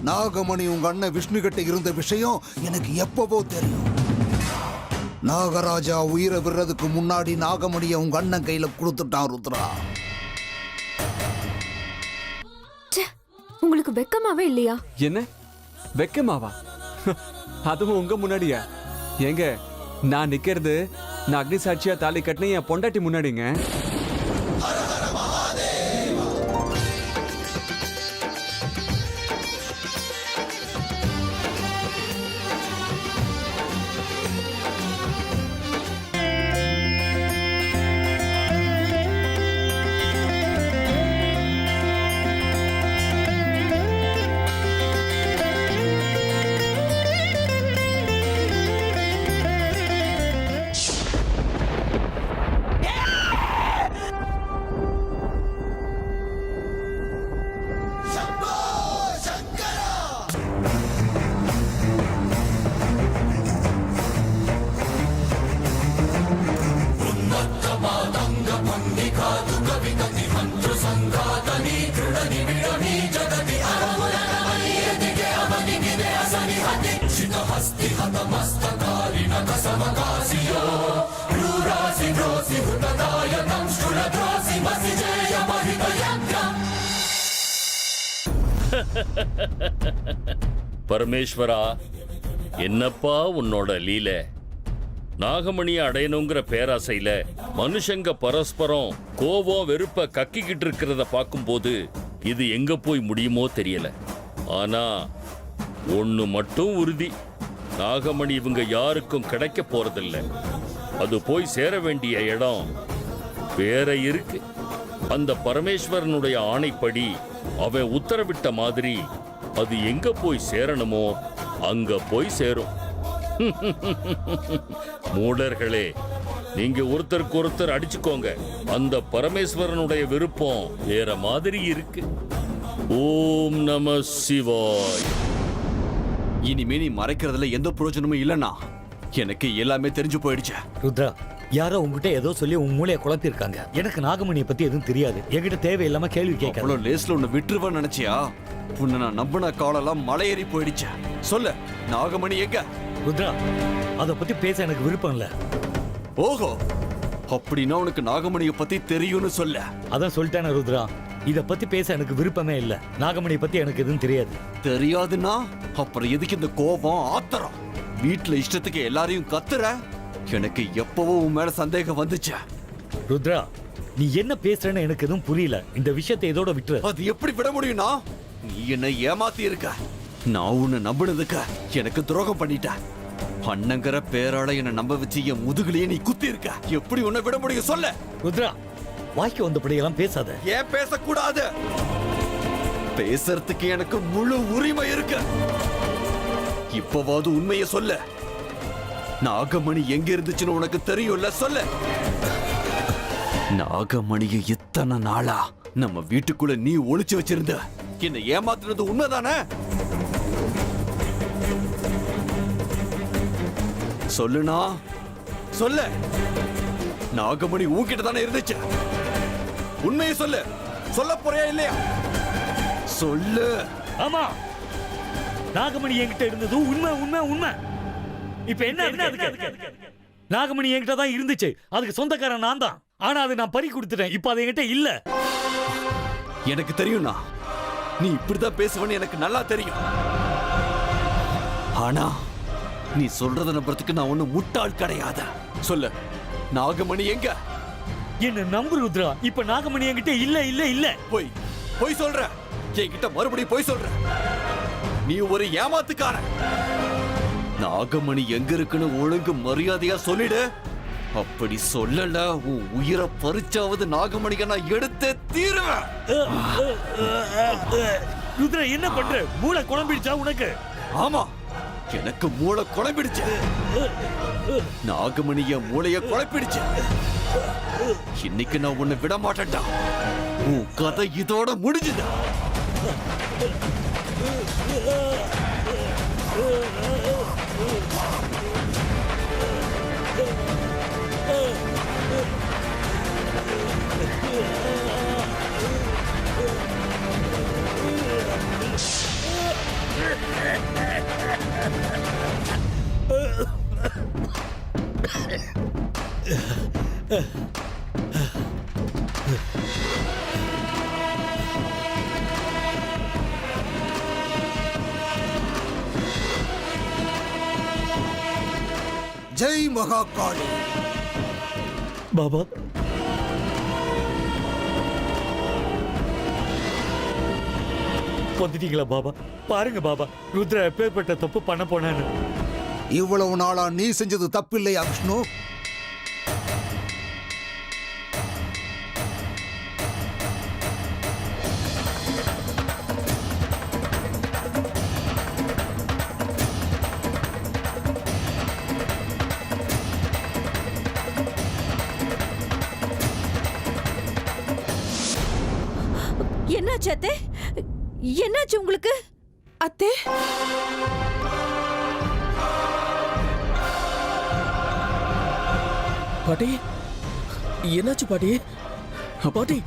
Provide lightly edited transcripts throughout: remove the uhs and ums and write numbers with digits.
நாகமணி உங்க அண்ணன் விஷ்ணு கிட்ட இருந்த விஷயம் எனக்கு எப்பவோ தெரியும். நாகராஜா உயிரை விடுறதுக்கு முன்னாடி நாகமணியை உங்க அண்ணன் கையில கொடுத்துட்டான் ருத்ரா. உங்களுக்கு வெக்கமாவே இல்லையா? என்ன வெக்கமாவா? அதுவும் உங்க முன்னாடியா? ஏங்க நான் நிக்கிறது நான் அக்னி சாட்சியா தாலி கட்டின என் பொண்டாட்டி முன்னாடிங்க. பரமேஸ்வரா, என்னப்பா உன்னோட லீல? நாகமணியை அடையணுங்கிற பேராசையில மனுஷங்க பரஸ்பரம் கோபம் வெறுப்ப கக்கிக்கிட்டு இருக்கிறத பார்க்கும்போது இது எங்க போய் முடியுமோ தெரியல. ஆனா ஒண்ணு மட்டும் உறுதி, நாகமணி இவங்க யாருக்கும் கிடைக்க போறதில்லை. அது போய் சேர வேண்டிய இடம் வேற இருக்கு. அந்த பரமேஸ்வரனுடைய ஆணைப்படி அவன் உத்தரவிட்ட மாதிரி அது எங்க போய் சேரணுமோ அங்க போய் சேரும். மூடர்களே, நீங்க ஒருத்தருக்கு ஒருத்தர் அடிச்சுக்கோங்க. அந்த பரமேஸ்வரனுடைய விருப்பம் வேற மாதிரி இருக்கு. ஓம் நம சிவாய். இனிமே நீ மறைக்கிறதுல எந்த பிரயோஜனமும் இல்லைன்னா எனக்கு எல்லாமே தெரிஞ்சு போயிடுச்சு. ருத்ரா, யாரோ உங்ககிட்ட ஏதோ சொல்லி உன் மூளையை குழப்பிருக்காங்க. எனக்கு நாகமணியை பத்தி எதுவும் தெரியாது. என்கிட்ட தேவையில்லாம கேள்வி கேட்க. அவ்வளவு லேஸ்ல உன்னை விட்டுருவேன்னு நினைச்சியா? உன்னை நான் நம்பின காலெல்லாம் மலையேறி போயிடுச்சு. சொல்ல, நாகமணி எங்க? ருத்ரா, அத பத்தி பேச எனக்கு விருப்பம் இல்ல. ஓஹோ, அப்படின்னா உனக்கு நாகமணியை பத்தி தெரியும்னு சொல்ல. அதான் சொல்லிட்டேன ருத்ரா, இத பத்தி பேச எனக்கு விருப்பமே இல்ல. நாகமணியை பத்தி எனக்கு எதுவும் தெரியாது. தெரியாதுன்னா அப்புறம் எதுக்கு இந்த கோபம் ஆத்திரம்? வீட்டுல இஷ்டத்துக்கு எல்லாரையும் கத்துற. எனக்கு எப்பவோ உன் மேல சந்தேகம் வந்துச்சு. ருத்ரா, நீ என்ன பேசுறன்னு எனக்கு எதுவும் புரியல. இந்த விஷயத்தை இதோட விட்டுரு. அது எப்படி விட முடியும்னா? நீ என்ன ஏமாத்தி இருக்க. நான் உன்னை நம்பினதுக்கு எனக்கு துரோகம் பண்ணிட்ட. அண்ணங்கிற பேரால என்ன நம்ப வச்சு என் முதுகுலயே நீ குத்தி இருக்க. எப்படி உன்னை விட முடியும் சொல்ல? ருத்ரா, வாய்க்கு வந்தபடியெல்லாம் பேசாத. ஏன் பேசக்கூடாது? பேசுறதுக்கு எனக்கு முழு உரிமை இருக்கு. இப்பவாவது உண்மையை சொல்ல. நாகமணி எங்க இருந்துச்சுன்னு உனக்கு தெரியும்ல, சொல்ல. நாகமணியை இத்தனை நாளா நம்ம வீட்டுக்குள்ள நீ ஒளிச்சு வச்சிருந்த. என்ன ஏமாத்துறது உண்மைதானே? சொல்லுனா சொல்ல. நாகமணி உன்கிட்ட தானே இருந்துச்சு. உண்மையை சொல்லு. சொல்ல போறியா இல்லையா? சொல்லு. ஆமா, நாகமணி என்கிட்ட இருந்தது உண்மை உண்மை உண்மை. இப்ப என்ன? நாகமணி என்கிட்ட தான் இருந்துச்சு. அதுக்கு சொந்தக்காரன் நான் தான். ஆனா அதை நான் பறி கொடுத்துட்டேன். இப்ப அது என்கிட்ட இல்ல. எனக்கு தெரியும்னா நீ இப்படிதான் பேசுவன்னு எனக்கு நல்லா தெரியும். ஆனா நீ சொல்றத நம்புறதுக்கு நான் ஒண்ணு முட்டாள் கிடையாது. சொல்லு, நாகமணி எங்க? என்ன நம்பு ருத்ரா, இப்ப நாகமணி என்கிட்ட இல்ல இல்ல இல்ல. போய் சொல்ற. என்கிட்ட மறுபடியும் போய் சொல்ற. நீ ஒரு ஏமாத்துக்காரன். நாகமணி எங்க இருக்குன்னு ஒழுங்கு மரியாதையா சொல்லிடு. அப்படி சொல்லல உன் உயிரை பறிச்சாவது நாகமணியை நான் எடுத்தே தீருவேன். ருத்ரா, என்ன பண்ற? மூளை குழம்பிடுச்சா உனக்கு? ஆமா, எனக்கு மூளை குழம்பிடுச்சு. நாகமணிய மூளைய குழப்பிடுச்சு. இன்னைக்கு நான் உன்னை விட மாட்டேன்டா. உன் கதை இதோட முடிஞ்சுதா? ஜெய் மகாகாளி. பாபா வந்துட்டீங்களா பாபா? பாருங்க பாபா, ருத்ரா எப்பேற்பட்ட தப்பு பண்ண போனான்னு. இவ்வளவு நாளா நீ செஞ்சது தப்பில்லையா விஷ்ணு? என்னாச்சு அத்தை? என்னாச்சு உங்களுக்கு? அத்தே, பாட்டி என்னாச்சு பாட்டி? பாட்டி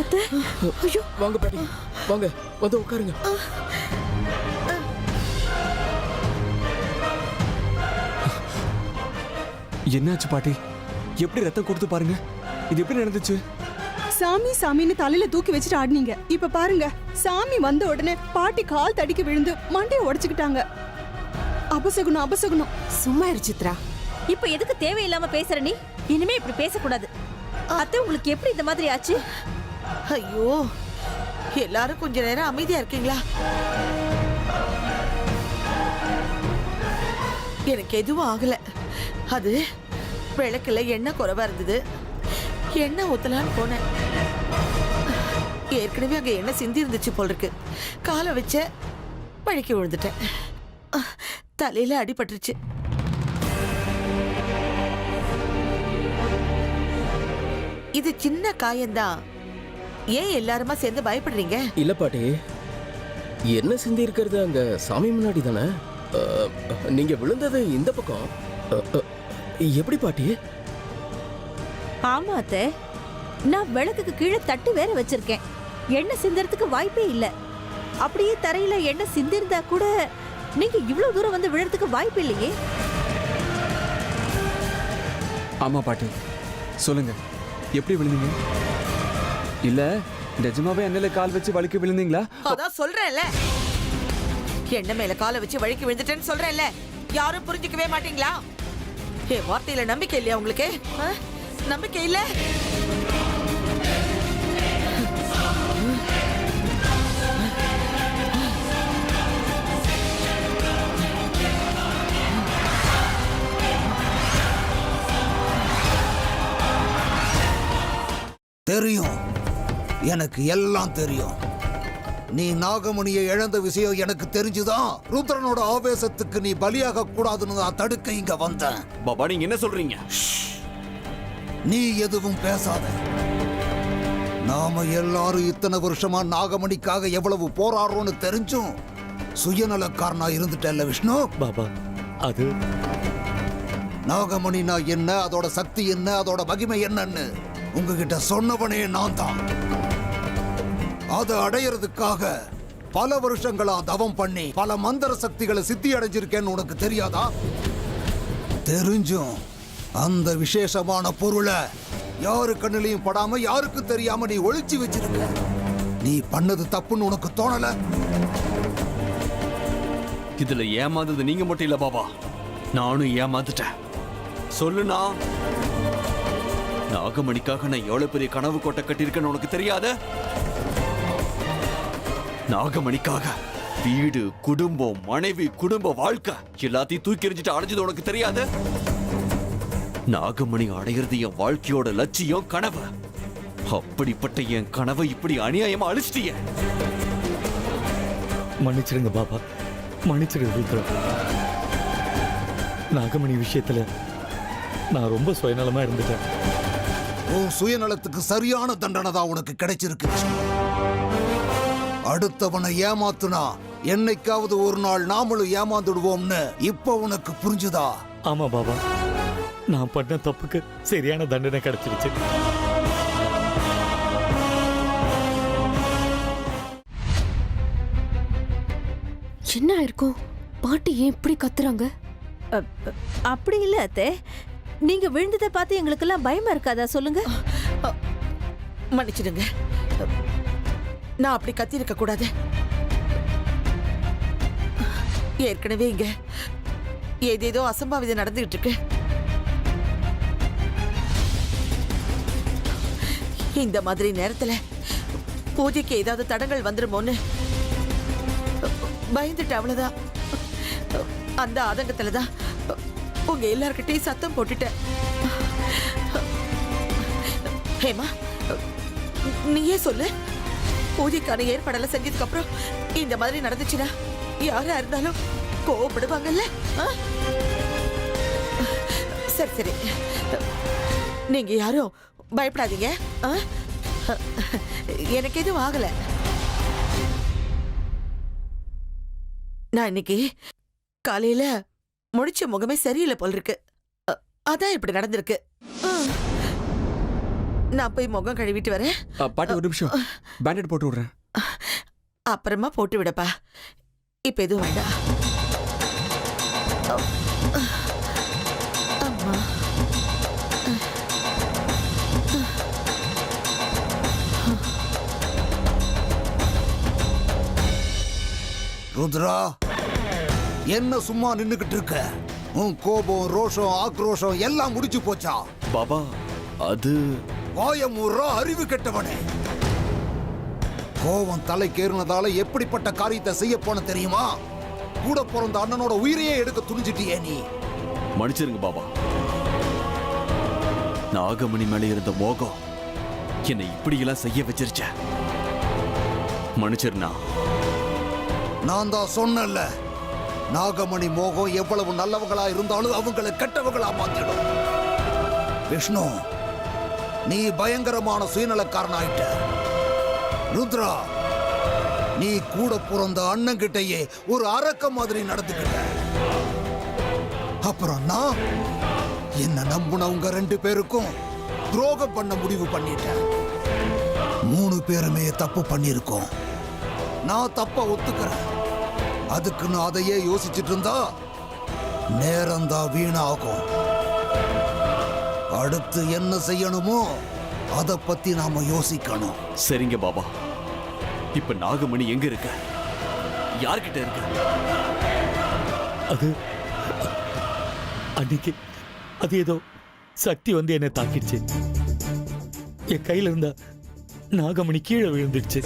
அத்தை, ஐயோ, வாங்க பாட்டி, வாங்க வந்து உட்காருங்க. என்னாச்சு பாட்டி? எப்படி ரத்தம் கொடுத்து பாருங்க. இது எப்படி நடந்துச்சு? சாமி சாமின்னு தலையில தூக்கி வச்சுட்டு ஆடினீங்க. இப்ப பாருங்க, சாமி வந்த உடனே பாட்டி கால் தடிக்க விழுந்து மண்டையை உடைச்சுக்கிட்டாங்க. அபசகுணம் அபசகுணம். சும்மா இரு சித்ரா. இப்ப எதுக்கு தேவையில்லாம பேசுற நீ? இனிமே இப்படி பேசக்கூடாது. அத்தை, உங்களுக்கு எப்படி இந்த மாதிரி ஆச்சு? ஐயோ, எல்லாரும் கொஞ்ச நேரம் அமைதியா இருக்கீங்களா? எனக்கு எதுவும் ஆகல. அது விளக்குல எண்ணெய் குறைவா இருந்தது. எண்ணெய் ஊத்தலான்னு போனேன். ஏற்கனவே அங்க எண்ணெய் சிந்தி இருந்துச்சு போல் இருக்கு. காலை வச்ச வழுக்கி விழுந்துட்டேன். தலையில அடிபட்டுருச்சு. இது சின்ன காயம்தான். ஏன் எல்லாருமா சேர்ந்து பயப்படுறீங்க? இல்ல பாட்டி, என்ன சிந்தி இருக்கிறது அங்க சாமி முன்னாடி தானே. நீங்க விழுந்தது இந்த பக்கம். எப்படி பாட்டி? ஆமா அத்தை, நான் விளக்குக்கு கீழே தட்டு வேற வச்சிருக்கேன். எண்ணெய் சிந்தறதுக்கு வாய்ப்பே இல்ல. அப்படியே தரையில எண்ணெய் சிந்திருந்தா கூட நீங்க இவ்வளவு தூரம் வந்து விழறதுக்கு வாய்ப்பு இல்லையே. ஆமா பாட்டி, சொல்லுங்க, எப்படி விழுந்தீங்க? இல்ல நிஜமாவே எண்ணெயில கால் வச்சு வழுக்கி விழுந்தீங்களா? அதான் சொல்றேன்ல, எண்ணெய் மேல காலை வச்சு வழுக்கி விழுந்துட்டேன்னு சொல்றேன்ல. யாரும் புரிஞ்சுக்கவே மாட்டீங்களா? என் வார்த்தையில நம்பிக்கை இல்லையா உங்களுக்கு? நம்பிக்கை இல்ல? தெரியும், எனக்கு எல்லாம் தெரியும். நீ நாகமணியை இழந்த விஷயம் எனக்கு தெரிஞ்சுதான் ருத்ரனோட ஆவேசத்துக்கு நீ பலியாக கூடாதுன்னு நான் தடுக்க இங்க வந்தேன். பாபா, நீங்க என்ன சொல்றீங்க? நீ எதுவும் பேசாத. நாம எல்லாரும் இத்தனை வருஷமா நாகமணிக்காக எவ்வளவு போராடுறோம்னு தெரிஞ்சும் சுயநலக்காரனா இருந்துட்டல்ல விஷ்ணு. பாபா, அது நாகமணினா என்ன, அதோட சக்தி என்ன, அதோட மகிமை என்னன்னு உங்ககிட்ட சொன்னவனே நான் தான். அதை அடையறதுக்காக பல வருஷங்களா தவம் பண்ணி பல மந்திர சக்திகளை சித்தி அடைஞ்சிருக்கேன்னு உனக்கு தெரியாதா? தெரிஞ்சும் அந்த விசேஷமான பொருளை யாரு கண்ணிலையும் படாம யாருக்கும் தெரியாம நீ ஒளிச்சு வச்சிருக்க. நீ பண்ணது தப்புன்னு உனக்கு தோணல? இதுல ஏமாந்தது நீங்க மட்டும் இல்ல பாபா, நானும் ஏமாந்துட்டேன். சொல்லுனா, நாகமணிக்காக நான் எவ்வளவு பெரிய கனவு கோட்டை கட்டியிருக்கேன்னு உனக்கு தெரியாத? நாகமணிக்காக வீடு, குடும்பம், மனைவி, குடும்ப வாழ்க்கை எல்லாத்தையும் தூக்கி எறிஞ்சிட்டு அடைஞ்சது உனக்கு தெரியாது? நாகமணி அடையிறது என் வாழ்க்கையோட லட்சியம், கனவு. அப்படிப்பட்ட என் கனவை இப்படி அநியாயமா அழிச்சிட்டிய. மன்னிச்சிருங்க பாபா, மன்னிச்சிருங்க ருத்ரா. நாகமணி விஷயத்துல நான் ரொம்ப சுயநலமா இருந்துட்டேன். உன் சுயநலத்துக்கு சரியான தண்டனை தான் உனக்கு கிடைச்சிருக்கு விஷ்ணு. அடுத்தவனை ஏமாத்துனா என்னைக்காவது ஒரு நாள் நாமளும் ஏமாந்துடுவோம்னு இப்ப உனக்கு புரிஞ்சுதா? ஆமா பாபா, நான் பண்ண தப்புக்கு சரியான தண்டனை கிடைச்சிருச்சு. என்ன இருக்கும்? பாட்டி ஏன் இப்படி கத்துறாங்க? அப்படி இல்ல அத்தை, நீங்க விழுந்ததை பார்த்து எங்களுக்கெல்லாம் பயமா இருக்காதா சொல்லுங்க? மன்னிச்சிடுங்க, நான் அப்படி கத்தி இருக்க கூடாது. ஏற்கனவே இங்க ஏதேதோ அசம்பாவிதம் நடந்துகிட்டு இருக்கு. இந்த மாதிரி நேரத்துல பூஜைக்கு ஏதாவது தடங்கள் வந்துருமோன்னு பயந்துட்டு அவ்வளவுதான். அந்த ஆதங்கத்துலதான் உங்க எல்லார்கிட்டையும் சத்தம் போட்டுட்டேன். ஹேமா, நீயே சொல்லு, பூஜைக்கான ஏற்பாடெல்லாம் செஞ்சதுக்கு அப்புறம் இந்த மாதிரி நடந்துச்சுன்னா யாரா இருந்தாலும் கோவப்படுவாங்கல்ல? சரி சரி, நீங்க யாரும் பயப்படாதீங்க. எனக்கு எதுவும் ஆகல. நான் இன்னைக்கு காலையில முடிச்ச முகமே சரியில்லை போல் இருக்கு. அதான் இப்படி நடந்திருக்கு. நான் போய் முகம் கழுவிட்டு வரேன். பாட்டி ஒரு நிமிஷம், பேண்டட் போட்டு விடுறேன். அப்புறமா போட்டு விடப்பா, இப்ப எதுவும் வேண்டாம். அம்மா, ருத்ரா, என்ன சும்மா நின்னுகிட்டு இருக்க? உன் கோபம், ரோஷம், ஆக்ரோஷம் எல்லாம் முடிச்சு போச்சா? பாபா, அது வாயமுறா அறிவு கெட்டவனே. கோபம் தலைக்கேறினதால எப்படிப்பட்ட காரியத்தை செய்ய போன தெரியுமா? கூட பிறந்த அண்ணனோட உயிரையே எடுக்க துணிஞ்சிட்டியே நீ. மன்னிச்சிருங்க பாபா. நாகமணி மேல இருந்த மோகம் என்னை இப்படியெல்லாம் செய்ய வச்சிருச்ச. மன்னிச்சிருந்தா. நான் தான் சொன்னல, நாகமணி மோகம் எவ்வளவு நல்லவங்களா இருந்தாலும் அவங்களை கெட்டவங்களா மாத்திடும். விஷ்ணு, நீ பயங்கரமான சுயநலக்காரனாயிட்ட. ருத்ரா, நீ கூட பிறந்த அண்ணங்கிட்டயே ஒரு அரக்க மாதிரி நடந்துக்கிட்ட. அப்புறம் நான் என்ன நம்புனவங்க 2 பேருக்கும் துரோகம் பண்ண முடிவு பண்ணிட்டேன். 3 பேருமே தப்பு பண்ணிருக்கோம். நான் தப்ப ஒத்துக்கிறேன். அதுக்கு நான் அதையே யோசிச்சுட்டு இருந்தா நேரம்தான் வீணாகும். அடுத்து என்ன செய்யணுமோ அதை பத்தி நாம யோசிக்கணும். சரிங்க பாபா. இப்ப நாகமணி எங்க இருக்க? யார்கிட்ட இருக்க? அது அன்னைக்கு அது ஏதோ சக்தி வந்து என்னை தாக்கிடுச்சு. என் கையில இருந்த நாகமணி கீழே விழுந்துடுச்சு.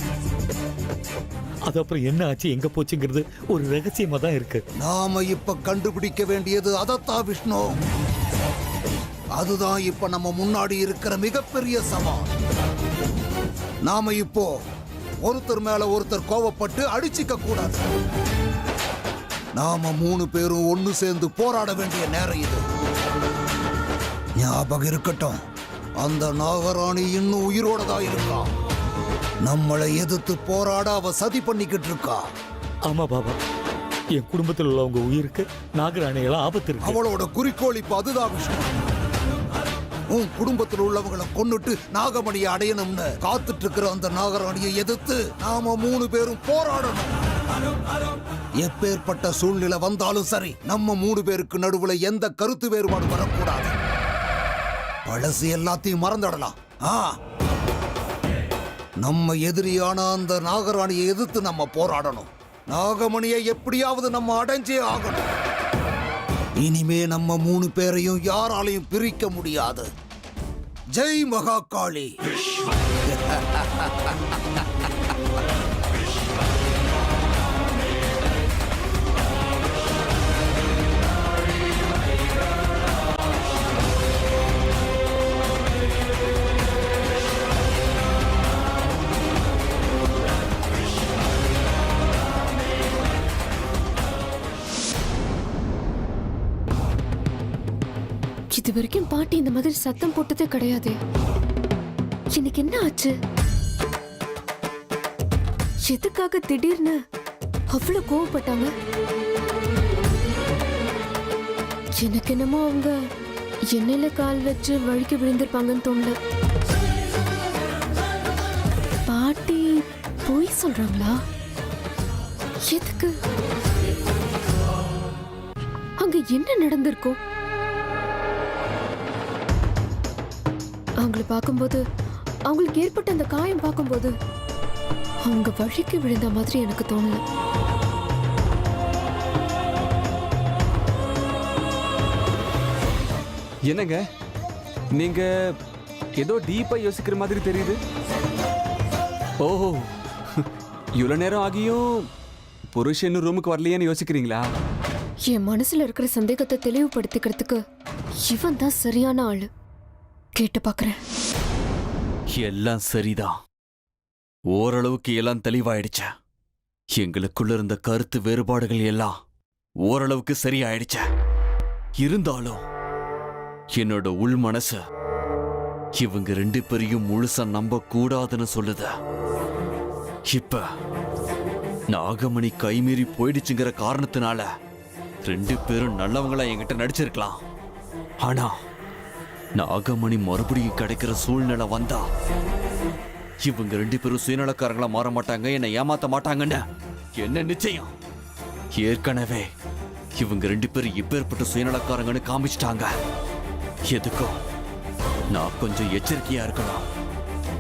அது அப்புறம் என்ன ஆச்சு, எங்க போச்சுங்கிறது ஒரு ரகசியமா தான் இருக்கு. நாம இப்ப கண்டுபிடிக்க வேண்டியது அதத்தான் விஷ்ணு. அதுதான் இப்ப நம்ம முன்னாடி இருக்கிற மிகப்பெரிய சவால். நாம இப்போ ஒருத்தர் மேல ஒருத்தர் கோவப்பட்டு அடிச்சுக்க கூடாது. நாம 3 பேரும் ஒன்னு சேர்ந்து போராட வேண்டிய நேரம் இது. ஞாபகம் இருக்கட்டும், அந்த நாகராணி இன்னும் உயிரோட தான் இருக்கா. நம்மளை எதிர்த்து போராட அவ சதி பண்ணிக்கிட்டு இருக்கா. ஆமா பாபா, என் குடும்பத்தில் உள்ளவங்க உயிருக்கு நாகராணிகளா ஆபத்து இருக்கு. அவளோட குறிக்கோள் இப்ப அதுதான் விஷ்ணு. உன் குடும்பத்தில் உள்ளவங்களை கொன்னுட்டு நாகமணியை அடையணும்னு காத்துட்டு இருக்கிற அந்த நாகராணியை எதிர்த்து நாம 3 பேரும் போராடணும். எப்பேற்பட்ட சூழ்நிலை வந்தாலும் சரி, நம்ம 3 பேருக்கு நடுவுல எந்த கருத்து வேறுபாடு வரக்கூடாது. பழசு எல்லாத்தையும் மறந்துடலாம். நம்ம எதிரியான அந்த நாகராணியை எதிர்த்து நம்ம போராடணும். நாகமணியை எப்படியாவது நம்ம அடைஞ்சே ஆகணும். இனிமே நம்ம 3 பேரையும் யாராலையும் பிரிக்க முடியாது. ஜெய் மகாகாளி. இது வரைக்கும் பாட்டி இந்த மாதிரி சத்தம் போட்டதே கிடையாது. எனக்கு என்ன ஆச்சு? எதுக்காக திடீர்னு அவ்வளவு கோவப்பட்டாங்க? எனக்கு என்னமோ அவங்க எண்ணெயில கால் வச்சு வழுக்கி விழுந்திருப்பாங்கன்னு தோணல. பாட்டி பொய் சொல்றாங்களா? எதுக்கு? அங்க என்ன நடந்திருக்கும்? அவங்கள பார்க்கும்போது, அவங்களுக்கு ஏற்பட்ட அந்த காயம் பார்க்கும்போது அவங்க வழிக்கு விழுந்த மாதிரி எனக்கு தோணல. என்னங்க நீங்க ஏதோ டீப்பா யோசிக்கிற மாதிரி தெரியுது. ஓஹோ, இவ்வளவு நேரம் ஆகியும் புருஷன் இன்னும் ரூமுக்கு வரலையேன்னு யோசிக்கிறீங்களா? என் மனசுல இருக்கிற சந்தேகத்தை தெளிவுபடுத்திக்கிறதுக்கு இவன் தான் சரியான ஆளு. கேட்டு பார்க்கறேன். எல்லாம் சரிதான். ஓரளவுக்கு எல்லாம் தெளிவாயிடுச்ச. எங்களுக்குள்ள இருந்த கருத்து வேறுபாடுகள் எல்லாம் ஓரளவுக்கு சரியாயிடுச்ச. இருந்தாலும் என்னோட உள் மனசு இவங்க 2 பேரையும் முழுசா நம்ப கூடாதுன்னு சொல்லுது. இப்ப நாகமணி கைமீறி போயிடுச்சுங்கிற காரணத்தினால 2 பேரும் நல்லவங்களா என்கிட்ட நடிச்சிருக்கலாம். ஆனா நாகமணி மறுபடியும் கிடைக்கிற சூழ்நிலை வந்தா இவங்க 2 பேரும் சுயநலக்காரங்களா மாற மாட்டாங்க, என்னை ஏமாத்த மாட்டாங்கன்னு என்ன நிச்சயம்? ஏற்கனவே இவங்க 2 பேரும் இப்பேற்பட்ட சுயநலக்காரங்கன்னு காமிச்சிட்டாங்க. எதுக்கும் நான் கொஞ்சம் எச்சரிக்கையா இருக்கணும்.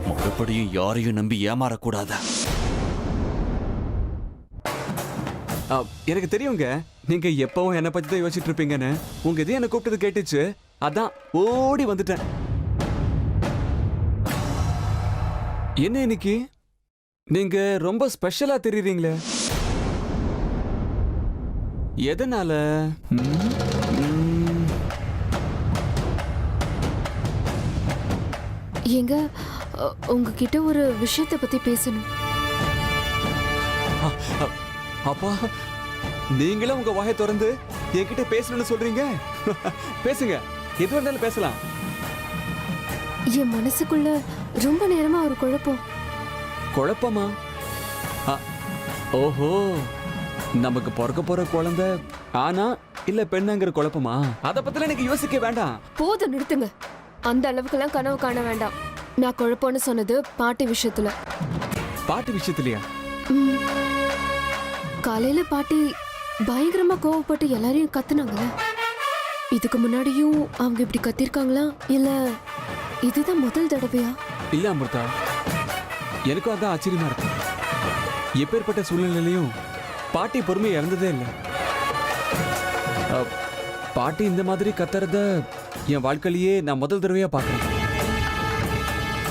மறுபடியும் யாரையும் நம்பி ஏமாறக்கூடாது. எனக்கு தெரியுங்க, நீங்க எப்பவும் என்னை பத்தி தான் யோசிச்சுட்டு இருப்பீங்கன்னு. உங்க இதே என்ன கூப்பிட்டது கேட்டுச்சு, அதான் ஓடி வந்துட்டேன். என்ன இன்னைக்கு நீங்க ரொம்ப ஸ்பெஷலா தெரியுறீங்களே, எதனால? எங்க உங்ககிட்ட ஒரு விஷயத்தை பத்தி பேசணும். அப்பா, நீங்களும் உங்க வாயை திறந்து என்கிட்ட பேசணும்னு சொல்றீங்க. பேசுங்க, எது வேணாலும் பேசலாம். என் மனசுக்குள்ள ரொம்ப நேரமா ஒரு குழப்பம். குழப்பமா? ஓஹோ, நமக்கு பிறக்க போற குழந்தை ஆனா இல்ல பெண்ணாங்கிற குழப்பமா? அத பத்தில எனக்கு யோசிக்க வேண்டாம். போதும், நிறுத்துங்க. அந்த அளவுக்குலாம் கனவு காண வேண்டாம். நான் குழப்பம்னு சொன்னது பாட்டி விஷயத்துல. பாட்டு விஷயத்துலயா? காலையில பாட்டி பயங்கரமா கோவப்பட்டு எல்லாரையும் கத்துனாங்கல்ல. இதுக்கு முன்னாடியும் அவங்க இப்படி கத்திருக்காங்களா, இல்ல இதுதான் முதல் தடவையா? இல்ல அமிர்தா, எனக்கும் அதான் ஆச்சரியமா இருக்கு. எப்பேற்பட்ட சூழ்நிலையிலையும் பாட்டி பொறுமை இழந்ததே இல்லை. பாட்டி இந்த மாதிரி கத்துறத என் வாழ்க்கையிலேயே நான் முதல் தடவையா பார்க்கறேன்.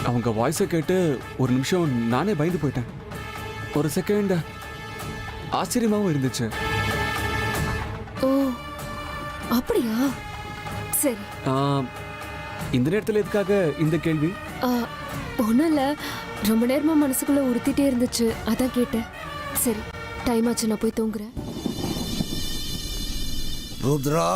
அவங்க வாய்ஸை கேட்டு ஒரு நிமிஷம் நானே பயந்து போயிட்டேன். ஒரு செகண்ட் ஆச்சரியமாவும் இருந்துச்சு. ஓ, அப்படியா? சரி. இந்த நேரத்தில் எதுக்காக இந்த கேள்வி? ஒன்றும் இல்லை, ரொம்ப நேரமா மனசுக்குள்ள உறுத்திட்டே இருந்துச்சு, அதான் கேட்டேன். சரி, டைம் ஆச்சு, நான் போய் தூங்குறேன். ருத்ரா,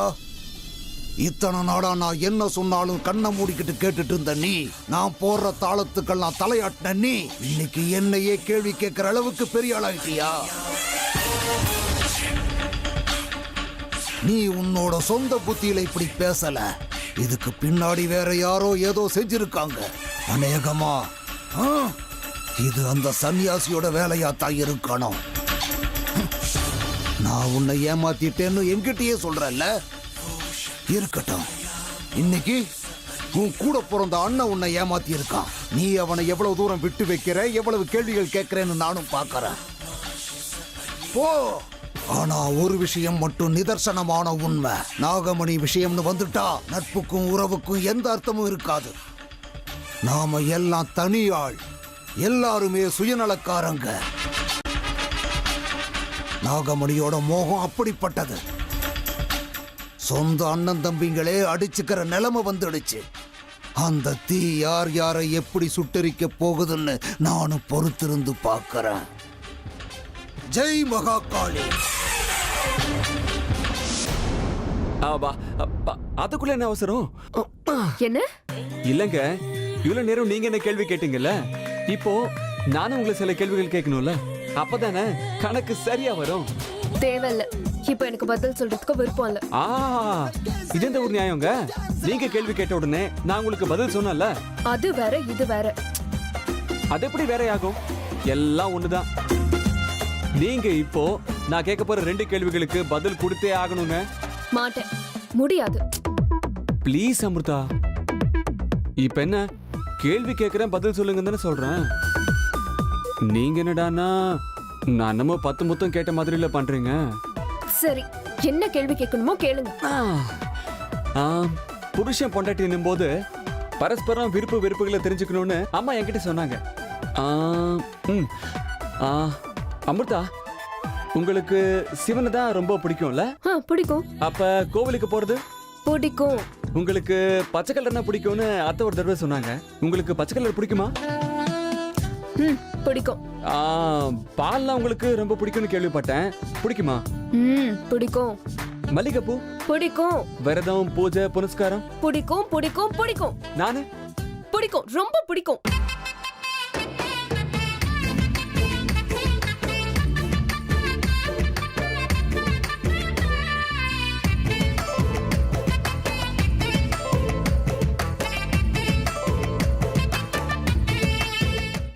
இத்தனை நாடா நான் என்ன சொன்னாலும் கண்ணை மூடிக்கிட்டு கேட்டுட்டு இருந்த நீ, நான் போடுற தாளத்துக்கெல்லாம் தலையாட்டின நீ, இன்னைக்கு என்னையே கேள்வி கேட்கிற அளவுக்கு பெரிய ஆளாயிட்டியா? நீ உன்னோட சொந்த புத்தியில இப்படி பேசல. இதுக்கு பின்னாடி வேற யாரோ ஏதோ செஞ்சிருக்காங்க. அநேகமா இது அந்த சன்னியாசியோட வேலையா தான் இருக்கணும். நான் உன்னை ஏமாத்திட்டேன்னு என்கிட்டயே சொல்றல்ல, இருக்கட்டும். இன்னைக்கு உன் கூட பிறந்த அண்ணன் உன்னை ஏமாத்தி இருக்கான். நீ அவனை எவ்வளவு தூரம் விட்டு வைக்கிற, எவ்வளவு கேள்விகள் கேட்கிறேன்னு நானும் பார்க்கறேன். போ. ஆனா ஒரு விஷயம் மட்டும் நிதர்சனமான உண்மை. நாகமணி விஷயம்னு வந்துட்டா நட்புக்கும் உறவுக்கும் எந்த அர்த்தமும் இருக்காது. நாம எல்லாம் தனியாள், எல்லாருமே சுயநலக்காரங்க. நாகமணியோட மோகம் அப்படிப்பட்டது. சொந்த அண்ணன் தம்பிங்களே அடிச்சுக்கிற நிலைமை வந்துடுச்சு. அந்த தீ யார் யாரை எப்படி சுட்டரிக்க போகுதுன்னு நானும் பொறுத்திருந்து பார்க்கறேன். ஜெய் மகாகாளி. அதுக்குள்ள என்ன அவசரம்? என்ன? இல்லங்க, இவ்வளவு நேரம் நீங்க என்ன கேள்வி கேட்டீங்கல்ல, இப்போ நானும் உங்களை சில கேள்விகள் கேட்கணும்ல, அப்பதானே கணக்கு சரியா வரும். தேவையில்ல, இப்போ எனக்கு பதில் சொல்றதுக்கு விருப்பம் இல்ல. இது எந்த ஒரு நியாயங்க? நீங்க கேள்வி கேட்ட உடனே நான் உங்களுக்கு பதில் சொன்னல. அது வேற, இது வேற. அது எப்படி வேற ஆகும்? எல்லாம் ஒண்ணுதான். நீங்க இப்போ நான் கேட்க போற 2 கேள்விகளுக்கு பதில் கொடுத்தே ஆகணுங்க. மாட்டேன், முடியாது. ப்ளீஸ் அமிர்தா. இப்ப என்ன கேள்வி கேட்கறேன் பதில் சொல்லுங்க தானே சொல்றேன். நீங்க என்னடானா நான் என்னமோ 10 முத்தம் கேட்ட மாதிரில பண்றீங்க. சரி, என்ன கேள்வி கேட்கணுமோ கேளுங்க. புருஷன் பொண்டாட்டினும் போது பரஸ்பரம் விருப்பு வெறுப்புகளை தெரிஞ்சுக்கணும்னு அம்மா என்கிட்ட சொன்னாங்க. அமிர்தா, உங்களுக்கு சிவனை தான் ரொம்ப பிடிக்கும்ல? பிடிக்கும். அப்ப கோவிலுக்கு போறது பிடிக்கும். உங்களுக்கு பச்சை கலர்னா பிடிக்கும்னு அத்தை ஒரு தடவை சொன்னாங்க. உங்களுக்கு பச்சை கலர் பிடிக்குமா? பிடிக்கும். பால்லாம் உங்களுக்கு ரொம்ப பிடிக்கும்னு கேள்விப்பட்டேன். பிடிக்குமா? பிடிக்கும். மல்லிகைப்பூ பிடிக்கும். விரதம் பூஜை புனஸ்காரம் பிடிக்கும் பிடிக்கும் பிடிக்கும். நானு பிடிக்கும், ரொம்ப பிடிக்கும்.